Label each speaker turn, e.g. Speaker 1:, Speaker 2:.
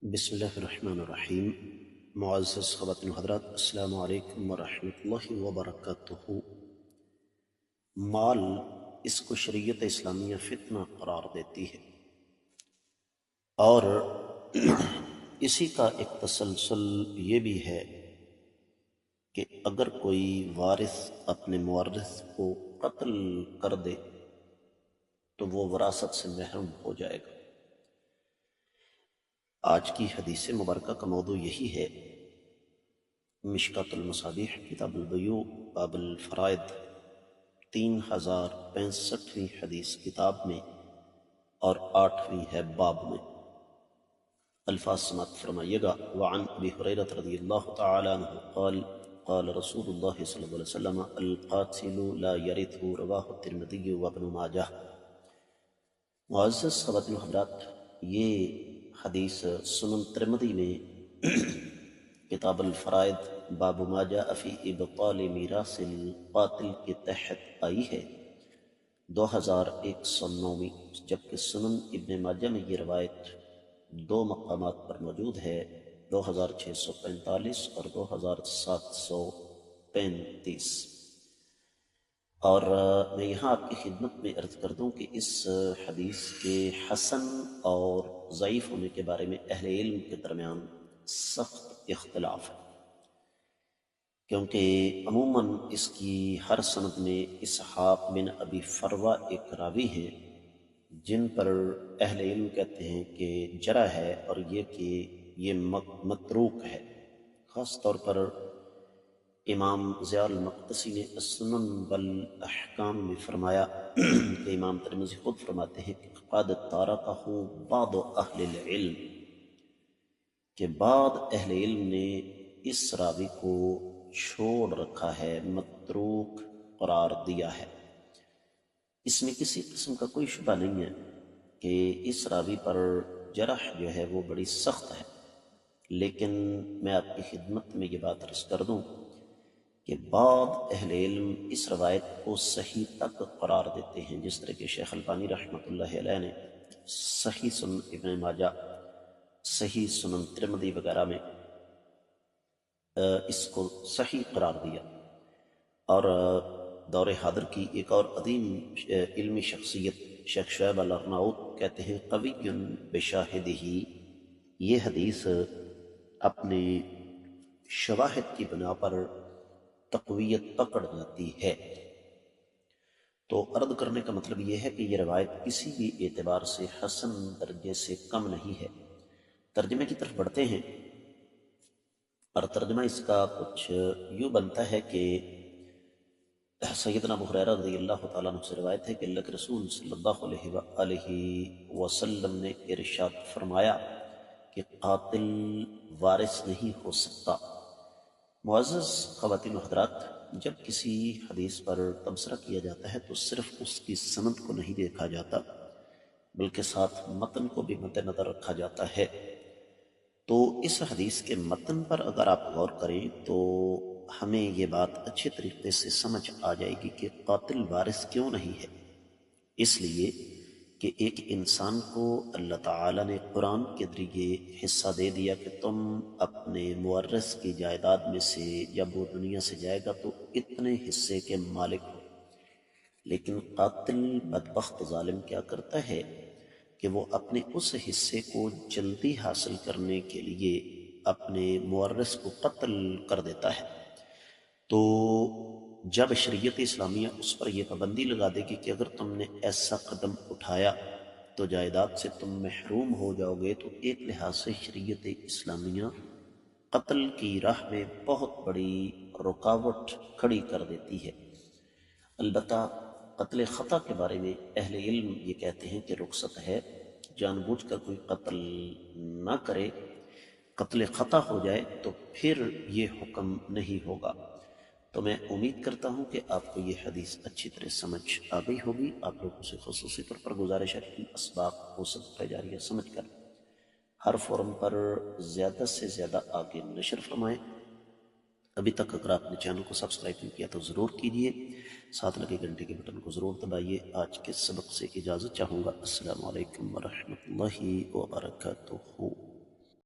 Speaker 1: بسم اللہ الرحمن الرحیم۔ معزز خواتین و حضرات، السلام علیکم ورحمۃ اللہ وبرکاتہ۔ مال، اس کو شریعت اسلامیہ فتنہ قرار دیتی ہے، اور اسی کا ایک تسلسل یہ بھی ہے کہ اگر کوئی وارث اپنے مورث کو قتل کر دے تو وہ وراثت سے محروم ہو جائے گا۔ آج کی حدیث مبارکہ کا موضوع یہی ہے۔ مشکوٰۃ المصابیح کتاب البیوع باب الفرائض 3065ویں حدیث کتاب میں اور 8ویں ہے باب میں۔ الفاظ سماعت فرمائیے گا۔ وعن ابی ہریرہ رضی اللہ تعالی عنہ قال قال رسول اللہ صلی اللہ علیہ وسلم القاتل لا يرث، رواہ الترمذی وابن ماجہ۔ معزز خواتین و حضرات، یہ حدیث سنن ترمذی میں کتاب الفرائض باب ما جاء فی ابطال میراث القاتل کے تحت آئی ہے، 2109، جبکہ سنن ابن ماجہ میں یہ روایت دو مقامات پر موجود ہے، 2645 اور 2735۔ اور میں یہاں آپ کی خدمت میں عرض کر دوں کہ اس حدیث کے حسن اور ضعیف ہونے کے بارے میں اہل علم کے درمیان سخت اختلاف ہے، کیونکہ عموماً اس کی ہر سند میں اسحاق بن ابی فروہ ایک راوی ہیں جن پر اہل علم کہتے ہیں کہ جرح ہے، اور یہ کہ یہ متروک ہے۔ خاص طور پر امام ضیاء المقدسی نے السنن والاحکام میں فرمایا کہ امام ترمذی خود فرماتے ہیں کہ قد تارکہ بعض اہل العلم، کہ بعض اہل علم نے اس راوی کو چھوڑ رکھا ہے، متروک قرار دیا ہے۔ اس میں کسی قسم کا کوئی شبہ نہیں ہے کہ اس راوی پر جرح جو ہے وہ بڑی سخت ہے، لیکن میں آپ کی خدمت میں یہ بات عرض کر دوں کہ بعض اہل علم اس روایت کو صحیح تک قرار دیتے ہیں، جس طرح کہ شیخ البانی رحمۃ اللہ علیہ نے صحیح سنن ابن ماجہ، صحیح سنن ترمذی وغیرہ میں اس کو صحیح قرار دیا۔ اور دور حاضر کی ایک اور عظیم علمی شخصیت شیخ شعیب الارناؤط کہتے ہیں قوی بشاہدہ، یہ حدیث اپنے شواہد کی بنا پر تقویت پکڑ جاتی ہے۔ تو عرض کرنے کا مطلب یہ ہے کہ یہ روایت کسی بھی اعتبار سے حسن درجے سے کم نہیں ہے۔ ترجمے کی طرف بڑھتے ہیں، اور ترجمہ اس کا کچھ یوں بنتا ہے کہ سیدنا ابو ہریرہ رضی اللہ تعالیٰ عنہ سے روایت ہے کہ اللہ کے رسول صلی اللہ علیہ وآلہ وسلم نے ارشاد فرمایا کہ قاتل وارث نہیں ہو سکتا۔ معزز خواتین و حضرات، جب کسی حدیث پر تبصرہ کیا جاتا ہے تو صرف اس کی سند کو نہیں دیکھا جاتا، بلکہ ساتھ متن کو بھی مد نظر رکھا جاتا ہے۔ تو اس حدیث کے متن پر اگر آپ غور کریں تو ہمیں یہ بات اچھے طریقے سے سمجھ آ جائے گی کہ قاتل وارث کیوں نہیں ہے۔ اس لیے کہ ایک انسان کو اللہ تعالیٰ نے قرآن کے ذریعے حصہ دے دیا کہ تم اپنے مورث کی جائیداد میں سے جب وہ دنیا سے جائے گا تو اتنے حصے کے مالک ہو، لیکن قاتل بدبخت ظالم کیا کرتا ہے کہ وہ اپنے اس حصے کو جلدی حاصل کرنے کے لیے اپنے مورث کو قتل کر دیتا ہے۔ تو جب شریعت اسلامیہ اس پر یہ پابندی لگا دے گی کہ اگر تم نے ایسا قدم اٹھایا تو جائیداد سے تم محروم ہو جاؤ گے، تو ایک لحاظ سے شریعت اسلامیہ قتل کی راہ میں بہت بڑی رکاوٹ کھڑی کر دیتی ہے۔ البتہ قتل خطا کے بارے میں اہل علم یہ کہتے ہیں کہ رخصت ہے، جان بوجھ کر کوئی قتل نہ کرے، قتل خطا ہو جائے تو پھر یہ حکم نہیں ہوگا۔ تو میں امید کرتا ہوں کہ آپ کو یہ حدیث اچھی طرح سمجھ آ گئی ہوگی۔ آپ لوگوں سے خصوصی طور پر گزارش ہے کہ اسباق کو صدقہ جاریہ سمجھ کر ہر فورم پر زیادہ سے زیادہ آگے نشر فرمائیں۔ ابھی تک اگر آپ نے چینل کو سبسکرائب نہیں کیا تو ضرور کیجیے، ساتھ لگے گھنٹے کے بٹن کو ضرور دبائیے۔ آج کے سبق سے اجازت چاہوں گا۔ السلام علیکم ورحمۃ اللہ وبرکاتہ۔